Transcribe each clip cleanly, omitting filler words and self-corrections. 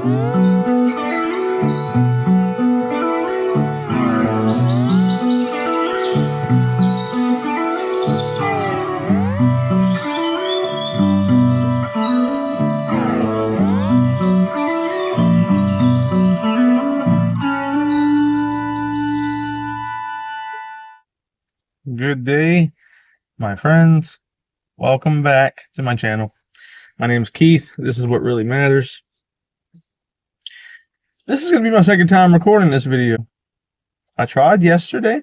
Good day, my friends. Welcome back to my channel. My name is Keith. This is what really matters. This is going to be my second time recording this video. I tried yesterday,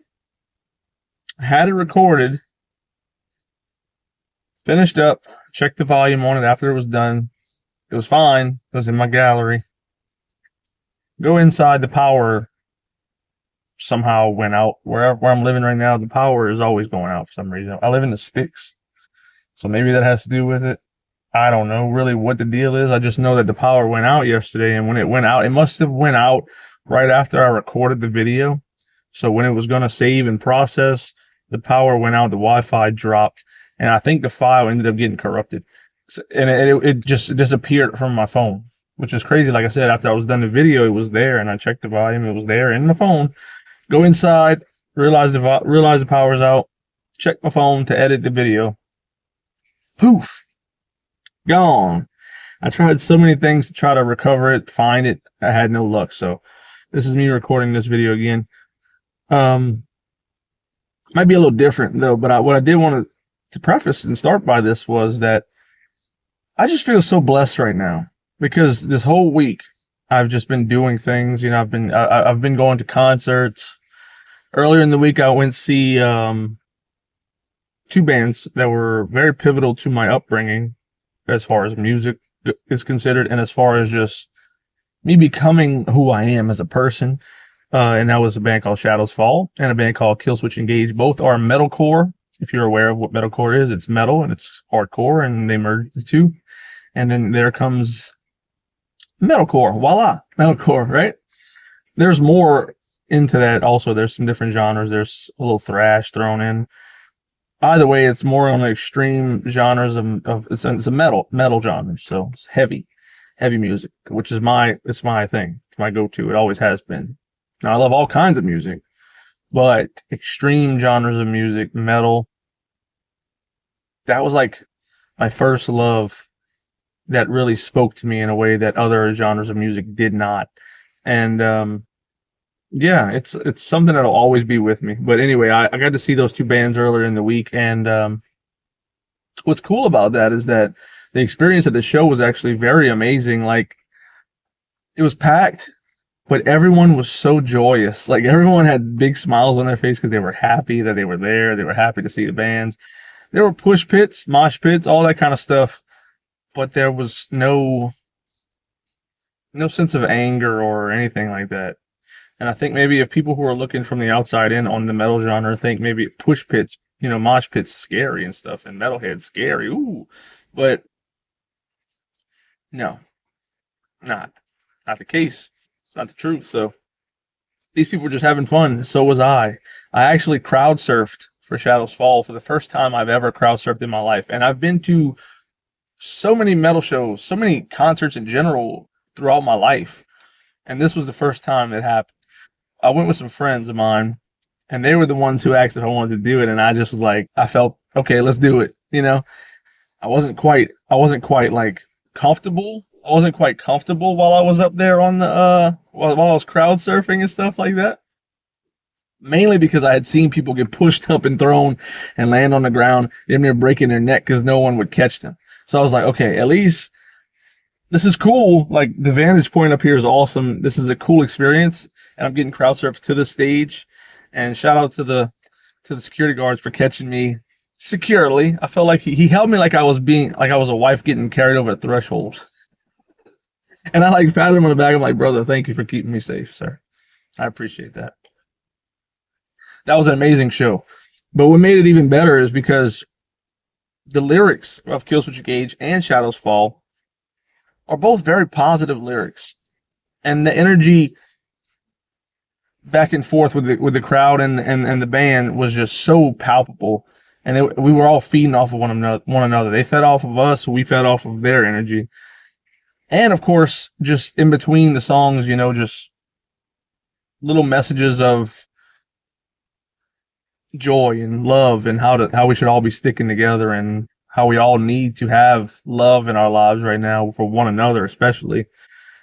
had it recorded, finished up, checked the volume on it after it was done. It was fine. It was in my gallery. Go inside, the power somehow went out. Where I'm living right now, the power is always going out for some reason. I live in the sticks, so maybe that has to do with it. I don't know really what the deal is. I just know that the power went out yesterday, and when it went out, it must have went out right after I recorded the video. So when it was going to save and process, the power went out, the Wi-Fi dropped, and I think the file ended up getting corrupted. And it just disappeared from my phone, which is crazy. Like I said, after I was done the video, it was there, and I checked the volume, it was there in the phone. Go inside, realize the power's out, check my phone to edit the video. Poof, gone. I tried so many things to try to recover it, find it. I had no luck. So this is me recording this video again. Might be a little different though, but what I did want to preface and start by this was that I just feel so blessed right now, because this whole week I've just been doing things. You know, I've been going to concerts. Earlier in the week, I went to see two bands that were very pivotal to my upbringing, as far as music is considered, and as far as just me becoming who I am as a person. And that was a band called Shadows Fall and a band called Killswitch Engage. Both are metalcore. If you're aware of what metalcore is, it's metal and it's hardcore, and they merged the two. And then there comes metalcore. Voila, metalcore, right? There's more into that also. There's some different genres. There's a little thrash thrown in. Either way, it's more on the extreme genres of it's a metal genre. So it's heavy music, which is my thing. It's my go-to. It always has been. Now, I love all kinds of music, but extreme genres of music, metal, that was like my first love that really spoke to me in a way that other genres of music did not. And yeah, it's something that'll always be with me. But anyway, I got to see those two bands earlier in the week, and what's cool about that is that the experience at the show was actually very amazing. Like, it was packed, but everyone was so joyous. Like, everyone had big smiles on their face because they were happy that they were there. They were happy to see the bands. There were push pits, mosh pits, all that kind of stuff, but there was no sense of anger or anything like that. And I think maybe if people who are looking from the outside in on the metal genre think maybe push pits, you know, mosh pits scary and stuff, and metalhead scary, ooh, but no, not the case. It's not the truth. So these people were just having fun. So was I. I actually crowd surfed for Shadows Fall for the first time I've ever crowd surfed in my life. And I've been to so many metal shows, so many concerts in general throughout my life. And this was the first time it happened. I went with some friends of mine, and they were the ones who asked if I wanted to do it. And I just was like, I felt, okay, let's do it. You know, I wasn't quite like comfortable. I wasn't quite comfortable while I was up there on the, while I was crowd surfing and stuff like that. Mainly because I had seen people get pushed up and thrown and land on the ground, damn near breaking their neck because no one would catch them. So I was like, okay, at least this is cool. Like, the vantage point up here is awesome. This is a cool experience, and I'm getting crowd surfed to the stage. And shout out to the security guards for catching me securely. I felt like he held me like I was a wife getting carried over the threshold. And I like patted him on the back. I'm like, brother, thank you for keeping me safe, sir. I appreciate that. That was an amazing show. But what made it even better is because the lyrics of Killswitch Engage and Shadows Fall are both very positive lyrics. And the energy back and forth with the crowd and the band was just so palpable. And we were all feeding off of one another. They fed off of us, we fed off of their energy. And of course, just in between the songs, just little messages of joy and love, and how we should all be sticking together, and how we all need to have love in our lives right now for one another, especially,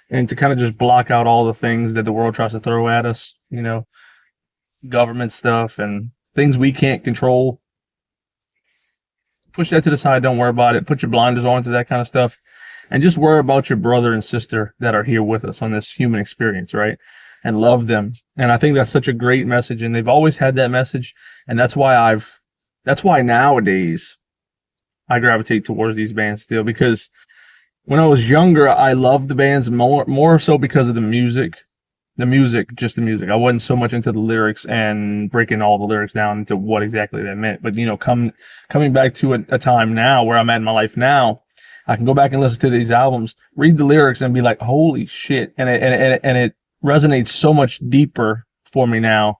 and to kind of just block out all the things that the world tries to throw at us, government stuff and things we can't control. Push that to the side. Don't worry about it. Put your blinders on to that kind of stuff, and just worry about your brother and sister that are here with us on this human experience, right? And love them. And I think that's such a great message, and they've always had that message, and that's why nowadays I gravitate towards these bands still, because when I was younger, I loved the bands more so because of the music. Just the music. I wasn't so much into the lyrics and breaking all the lyrics down into what exactly that meant. But coming back to a time now where I'm at in my life now, I can go back and listen to these albums, read the lyrics, and be like, "Holy shit!" And it resonates so much deeper for me now.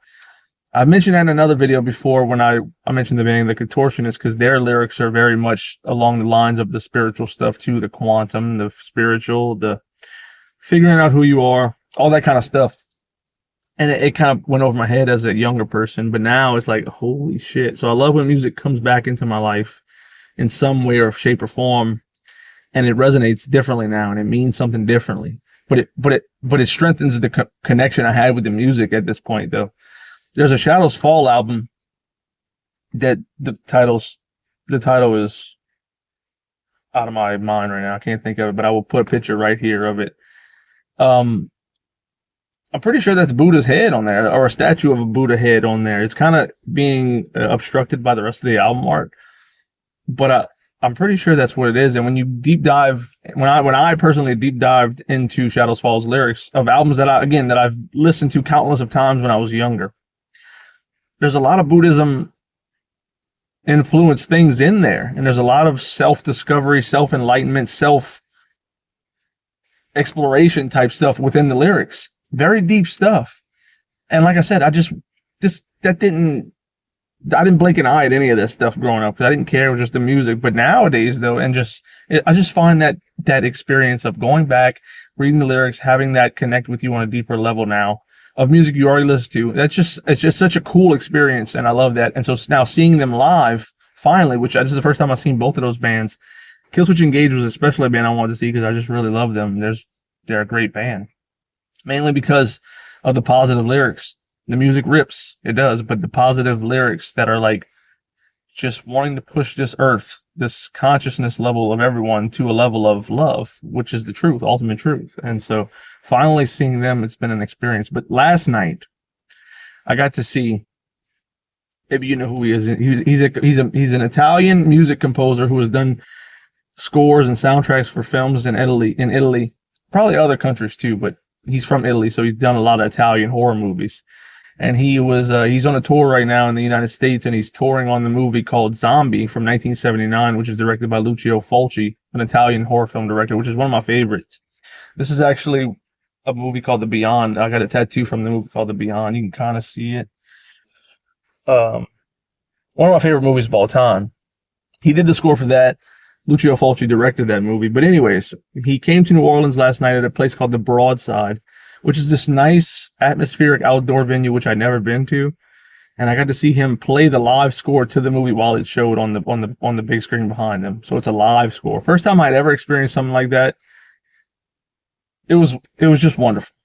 I mentioned that in another video before when I mentioned the band The Contortionists, because their lyrics are very much along the lines of the spiritual stuff too, the quantum, the spiritual, the figuring out who you are, all that kind of stuff. And it kind of went over my head as a younger person, but now it's like, holy shit. So I love when music comes back into my life in some way or shape or form, and it resonates differently now, and it means something differently. But it strengthens the connection I had with the music at this point, though. There's a Shadows Fall album that the title is out of my mind right now. I can't think of it, but I will put a picture right here of it. I'm pretty sure that's Buddha's head on there, or a statue of a Buddha head on there. It's kind of being obstructed by the rest of the album art, but I'm pretty sure that's what it is. And when you deep dive, when I personally deep dived into Shadows Fall's lyrics of albums that I've listened to countless of times when I was younger, there's a lot of Buddhism influenced things in there, and there's a lot of self-discovery, self-enlightenment, self-exploration type stuff within the lyrics. Very deep stuff. And like I said, I didn't blink an eye at any of this stuff growing up, because I didn't care. It was just the music. But nowadays, though, I just find that experience of going back, reading the lyrics, having that connect with you on a deeper level now of music you already listened to. It's just such a cool experience, and I love that. And so now seeing them live, finally, which this is the first time I've seen both of those bands. Killswitch Engage was especially a band I wanted to see because I just really love them. They're a great band, mainly because of the positive lyrics. The music rips, it does, but the positive lyrics that are like just wanting to push this earth, this consciousness level of everyone to a level of love, which is the truth, ultimate truth. And so finally seeing them, it's been an experience. But last night I got to see, maybe you know who he is. He's an Italian music composer who has done scores and soundtracks for films in Italy, probably other countries too, but he's from Italy, so he's done a lot of Italian horror movies. And he's on a tour right now in the United States, and he's touring on the movie called Zombie from 1979, which is directed by Lucio Fulci, an Italian horror film director, which is one of my favorites. This is actually a movie called The Beyond. I got a tattoo from the movie called The Beyond. You can kind of see it. One of my favorite movies of all time. He did the score for that. Lucio Fulci directed that movie. But anyways, he came to New Orleans last night at a place called the Broadside, which is this nice atmospheric outdoor venue which I'd never been to, and I got to see him play the live score to the movie while it showed on the big screen behind him. So it's a live score. First time I'd ever experienced something like that. It was just wonderful.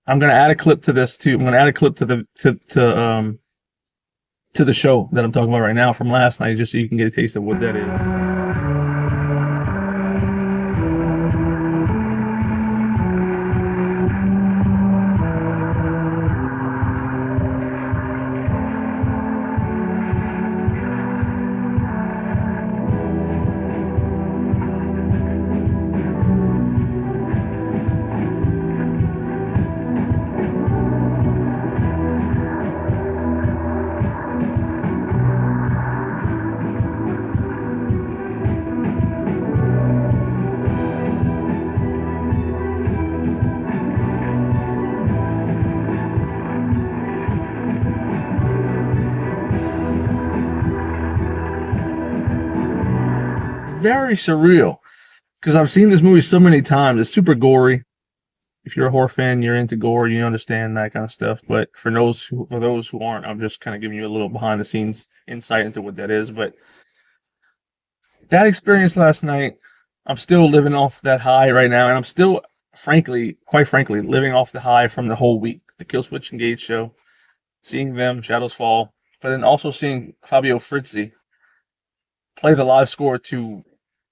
I'm gonna add a clip to this too. I'm gonna add a clip to the show that I'm talking about right now from last night, just so you can get a taste of what that is. Very surreal. because I've seen this movie so many times. It's super gory. If you're a horror fan, you're into gore, you understand that kind of stuff. But for those who aren't, I'm just kind of giving you a little behind the scenes insight into what that is. But that experience last night, I'm still living off that high right now, and I'm still, frankly, quite frankly, living off the high from the whole week. The Killswitch Engage show, seeing them, Shadows Fall, but then also seeing Fabio Frizzi play the live score to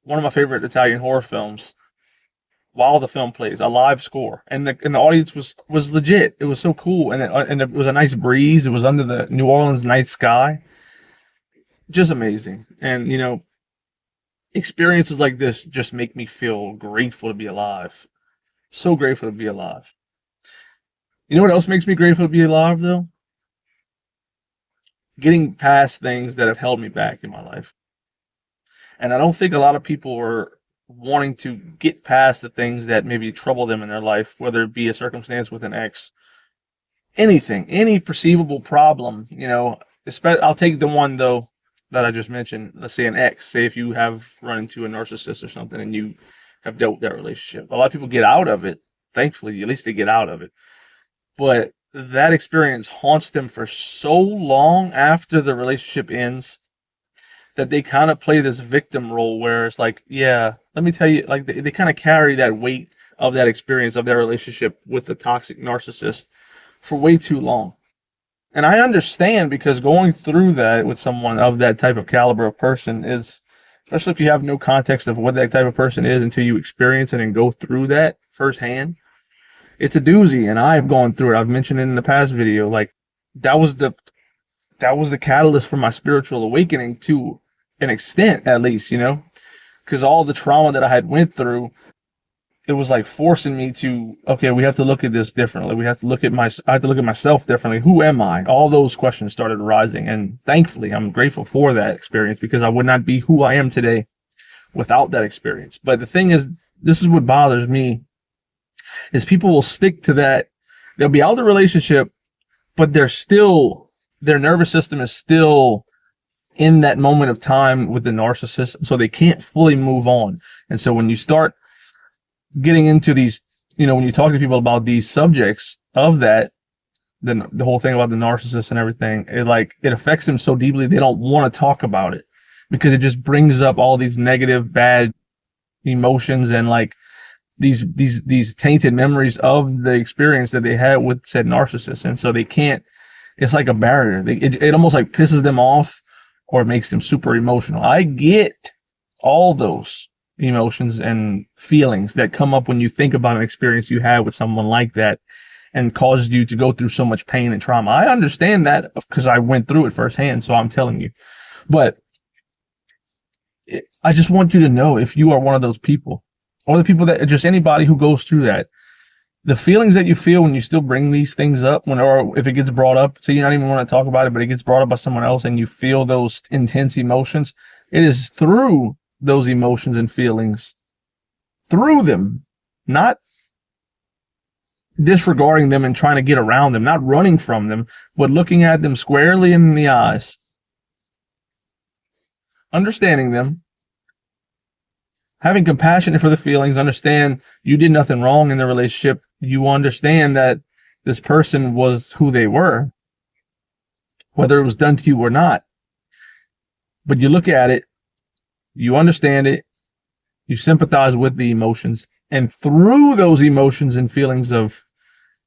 one of my favorite Italian horror films while the film plays, a live score, and the audience was legit. It was so cool, and it was a nice breeze. It was under the New Orleans night sky, just amazing. And experiences like this just make me feel grateful to be alive. So grateful to be alive. You know what else makes me grateful to be alive though? Getting past things that have held me back in my life. And I don't think a lot of people are wanting to get past the things that maybe trouble them in their life, whether it be a circumstance with an ex, anything, any perceivable problem. I'll take the one though that I just mentioned. Let's say an ex. Say if you have run into a narcissist or something and you have dealt with that relationship. A lot of people get out of it. Thankfully, at least they get out of it. But that experience haunts them for so long after the relationship ends that they kind of play this victim role where it's like, yeah, let me tell you, like they kind of carry that weight of that experience of their relationship with the toxic narcissist for way too long. And I understand, because going through that with someone of that type of caliber of person is, especially if you have no context of what that type of person is until you experience it and go through that firsthand, it's a doozy. And I've gone through it. I've mentioned it in the past video. Like that was the catalyst for my spiritual awakening to an extent, at least, because all the trauma that I had went through, it was like forcing me to, okay, we have to look at this differently. I have to look at myself differently. Who am I? All those questions started arising, and thankfully, I'm grateful for that experience, because I would not be who I am today without that experience. But the thing is, this is what bothers me, is people will stick to that. They'll be out of the relationship, but their nervous system is still in that moment of time with the narcissist, so they can't fully move on. And so when you start getting into these, when you talk to people about these subjects of that, then the whole thing about the narcissist and everything, it affects them so deeply they don't want to talk about it, because it just brings up all these negative, bad emotions and like these tainted memories of the experience that they had with said narcissist. And so they can't. It's like a barrier. It almost like pisses them off, or it makes them super emotional. I get all those emotions and feelings that come up when you think about an experience you had with someone like that and caused you to go through so much pain and trauma. I understand that because I went through it firsthand, so I'm telling you. But I just want you to know, if you are one of those people, or the people that, just anybody who goes through that, the feelings that you feel when you still bring these things up, or if it gets brought up, so you don't even want to talk about it, but it gets brought up by someone else and you feel those intense emotions, it is through those emotions and feelings, through them, not disregarding them and trying to get around them, not running from them, but looking at them squarely in the eyes, understanding them, having compassion for the feelings, understand you did nothing wrong in the relationship. You understand that this person was who they were, whether it was done to you or not. But you look at it, you understand it, you sympathize with the emotions, and through those emotions and feelings of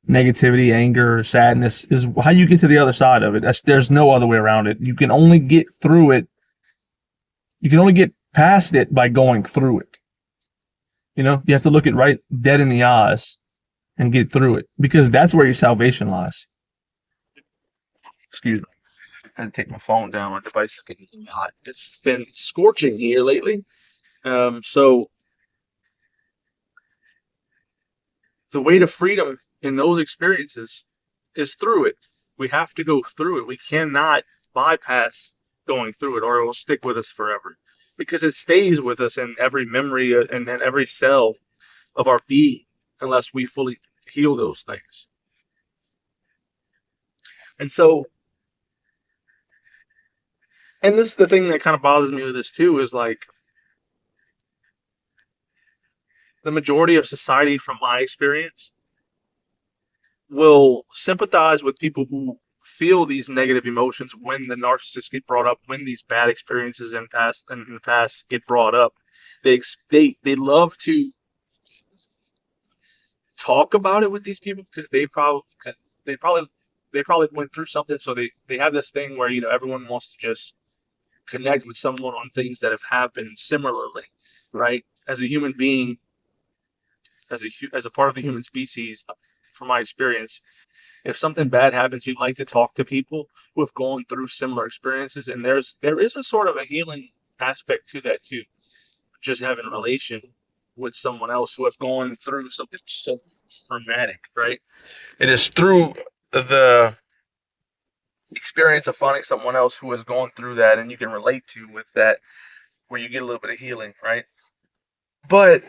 negativity, anger, sadness is how you get to the other side of it. There's no other way around it. You can only get through it. You can only get past it by going through it. You have to look it right dead in the eyes and get through it, because that's where your salvation lies. Excuse me. I had to take my phone down. My device is getting hot. It's been scorching here lately. So the way to freedom in those experiences is through it. We have to go through it. We cannot bypass going through it, or it will stick with us forever, because it stays with us in every memory and in every cell of our being, unless we fully heal those things. And so, and this is the thing that kind of bothers me with this too, is like, the majority of society, from my experience, will sympathize with people who feel these negative emotions when the narcissist get brought up, when these bad experiences in the past get brought up. They love to talk about it with these people because they probably they probably went through something, so they have this thing where everyone wants to just connect with someone on things that have happened similarly, right? As a human being, as a part of the human species, from my experience, if something bad happens, you like to talk to people who have gone through similar experiences, and there is a sort of a healing aspect to that too. Just having a relation with someone else who have gone through something so traumatic, right? It is through the experience of finding someone else who has gone through that and you can relate to with that where you get a little bit of healing, right? But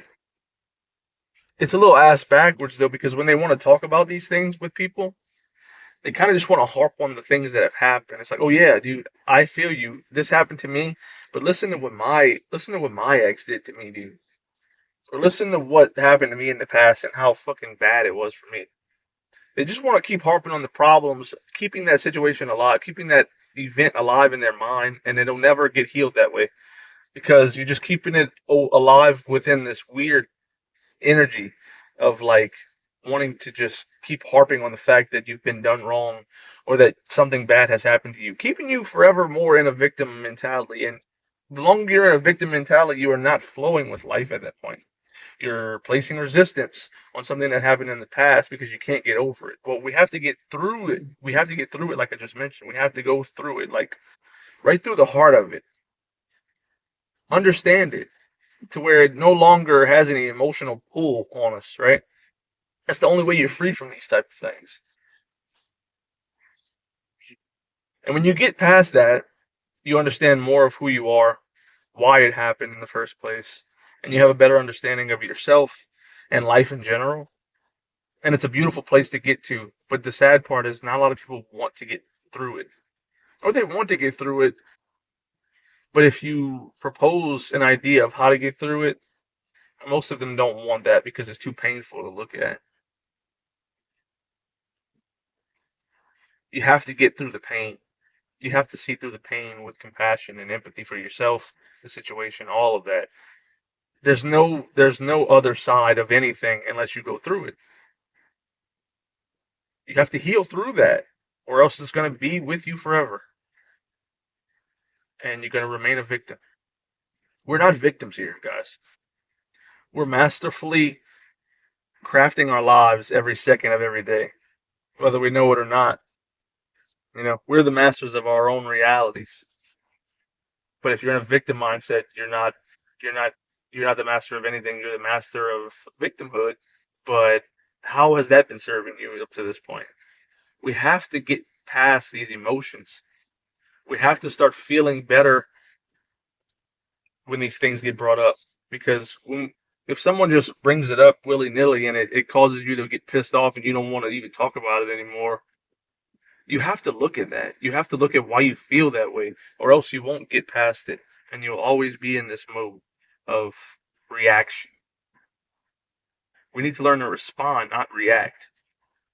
it's a little ass backwards though, because when they want to talk about these things with people, they kind of just want to harp on the things that have happened. It's like, oh yeah, dude, I feel you. This happened to me, but listen to what my ex did to me, dude. Or listen to what happened to me in the past and how fucking bad it was for me. They just want to keep harping on the problems, keeping that situation alive, keeping that event alive in their mind, and it'll never get healed that way because you're just keeping it alive within this weird energy of like wanting to just keep harping on the fact that you've been done wrong or that something bad has happened to you, keeping you forever more in a victim mentality. And the longer you're in a victim mentality, you are not flowing with life at that point. You're placing resistance on something that happened in the past because you can't get over it. Well, we have to get through it. We have to get through it, like I just mentioned. We have to go through it, like right through the heart of it. Understand it to where it no longer has any emotional pull on us, right? That's the only way you're free from these type of things. And when you get past that, you understand more of who you are, why it happened in the first place, and you have a better understanding of yourself and life in general. And it's a beautiful place to get to. But the sad part is not a lot of people want to get through it. Or they want to get through it, but if you propose an idea of how to get through it, most of them don't want that because it's too painful to look at. You have to get through the pain. You have to see through the pain with compassion and empathy for yourself, the situation, all of that. There's no other side of anything unless you go through it. You have to heal through that, or else it's going to be with you forever, and you're going to remain a victim. We're not victims here, guys. We're masterfully crafting our lives every second of every day, whether we know it or not. We're the masters of our own realities. But if you're in a victim mindset, you're not you're not the master of anything. You're the master of victimhood. But how has that been serving you up to this point? We have to get past these emotions. We have to start feeling better when these things get brought up. Because if someone just brings it up willy nilly and it causes you to get pissed off and you don't want to even talk about it anymore, you have to look at that. You have to look at why you feel that way, or else you won't get past it. And you'll always be in this mode of reaction. We need to learn to respond, not react.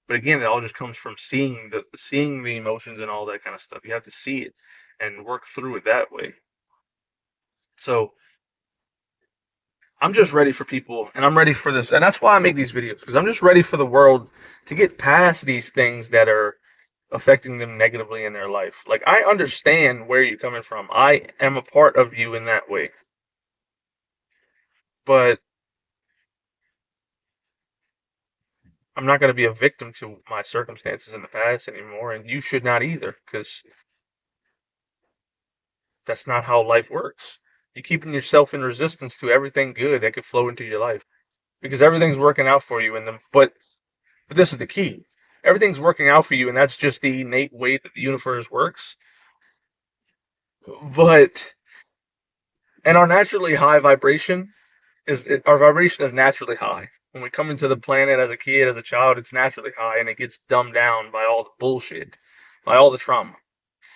But again, it all just comes from seeing the emotions and all that kind of stuff. You have to see it and work through it that way. So I'm just ready for people, and I'm ready for this, and that's why I make these videos, because I'm just ready for the world to get past these things that are affecting them negatively in their life. Like, I understand where you're coming from. I am a part of you in that way. But I'm not going to be a victim to my circumstances in the past anymore, and you should not either, because that's not how life works. You're keeping yourself in resistance to everything good that could flow into your life, because everything's working out for you in them. But this is the key. Everything's working out for you, and that's just the innate way that the universe works. But and our naturally high vibration our vibration is naturally high. When we come into the planet as a kid, as a child, it's naturally high, and it gets dumbed down by all the bullshit, by all the trauma.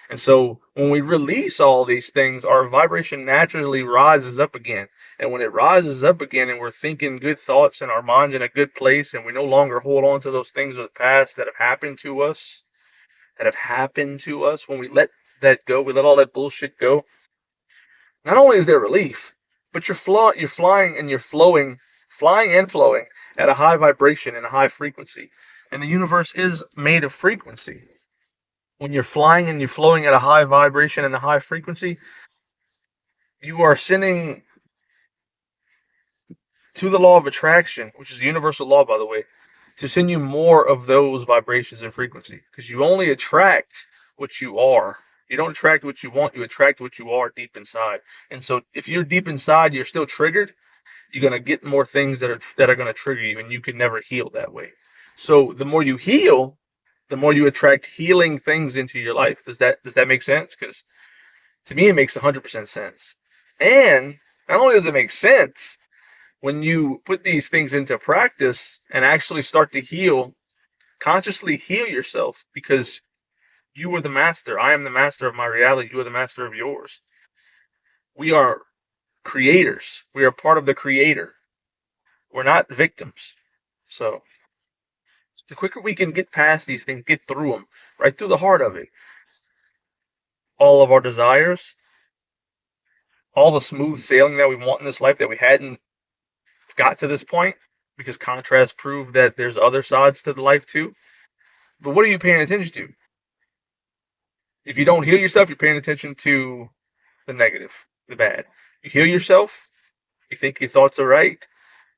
And so when we release all these things, our vibration naturally rises up again. And when it rises up again and we're thinking good thoughts and our mind's in a good place and we no longer hold on to those things of the past that have happened to us, when we let that go, we let all that bullshit go, not only is there relief, but you're flying and you're flying and flowing at a high vibration and a high frequency. And the universe is made of frequency. When you're flying and you're flowing at a high vibration and a high frequency, you are sending to the law of attraction, which is a universal law, by the way, to send you more of those vibrations and frequency. Because you only attract what you are. You don't attract what you want, you attract what you are deep inside. And so if you're deep inside, you're still triggered, you're gonna get more things that are gonna trigger you, and you can never heal that way. So the more you heal, the more you attract healing things into your life. Does that make sense? Because to me, it makes 100% sense. And not only does it make sense, when you put these things into practice and actually start to heal, consciously heal yourself, because you are the master. I am the master of my reality. You are the master of yours. We are creators. We are part of the creator. We're not victims. So the quicker we can get past these things, get through them, right through the heart of it, all of our desires, all the smooth sailing that we want in this life that we hadn't got to this point, because contrast proved that there's other sides to the life too. But what are you paying attention to? If you don't heal yourself, you're paying attention to the negative, the bad. You heal yourself, you think your thoughts are right,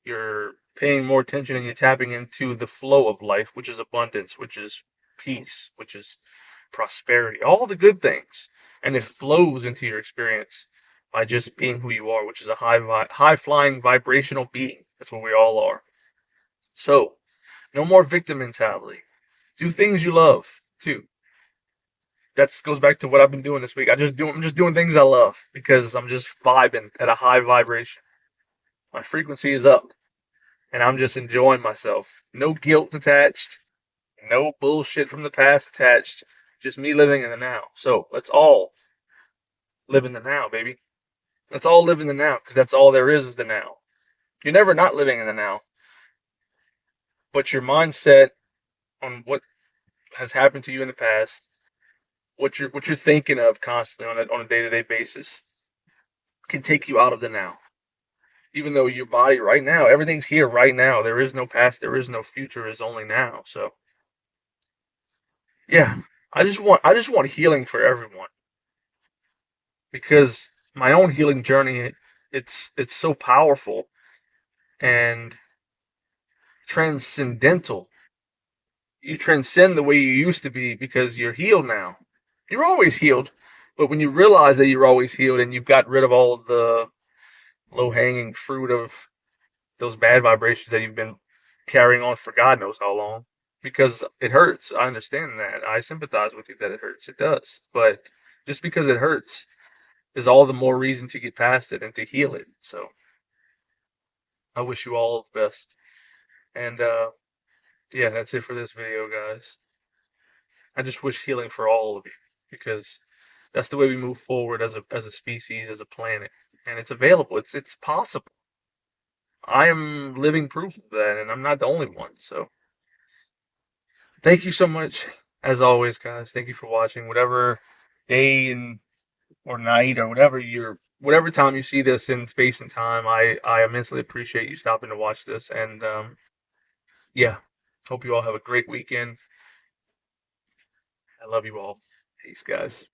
you're paying more attention and you're tapping into the flow of life, which is abundance, which is peace, which is prosperity, all the good things. And it flows into your experience by just being who you are, which is a high flying vibrational being. That's what we all are. So, no more victim mentality. Do things you love too. That goes back to what I've been doing this week. I'm just doing things I love because I'm just vibing at a high vibration. My frequency is up and I'm just enjoying myself. No guilt attached, no bullshit from the past attached. Just me living in the now. So let's all live in the now, baby. Let's all live in the now, because that's all there is the now. You're never not living in the now. But your mindset on what has happened to you in the past, what you're thinking of constantly on a day-to-day basis, can take you out of the now. Even though your body right now, everything's here right now. There is no past, there is no future, there's only now. So yeah, I just want healing for everyone, because my own healing journey, it's so powerful and transcendental. You transcend the way you used to be because you're healed now. You're always healed, but when you realize that you're always healed and you've got rid of all the low hanging fruit of those bad vibrations that you've been carrying on for God knows how long, because it hurts. I understand that. I sympathize with you that it hurts. It does. But just because it hurts is all the more reason to get past it and to heal it. So I wish you all the best. And yeah, that's it for this video, guys. I just wish healing for all of you, because that's the way we move forward as a species, as a planet. And it's available. It's possible. I am living proof of that, and I'm not the only one. So thank you so much, as always, guys. Thank you for watching. Whatever day and or night or whatever time you see this in space and time, I immensely appreciate you stopping to watch this. And yeah, hope you all have a great weekend. I love you all. Peace, guys.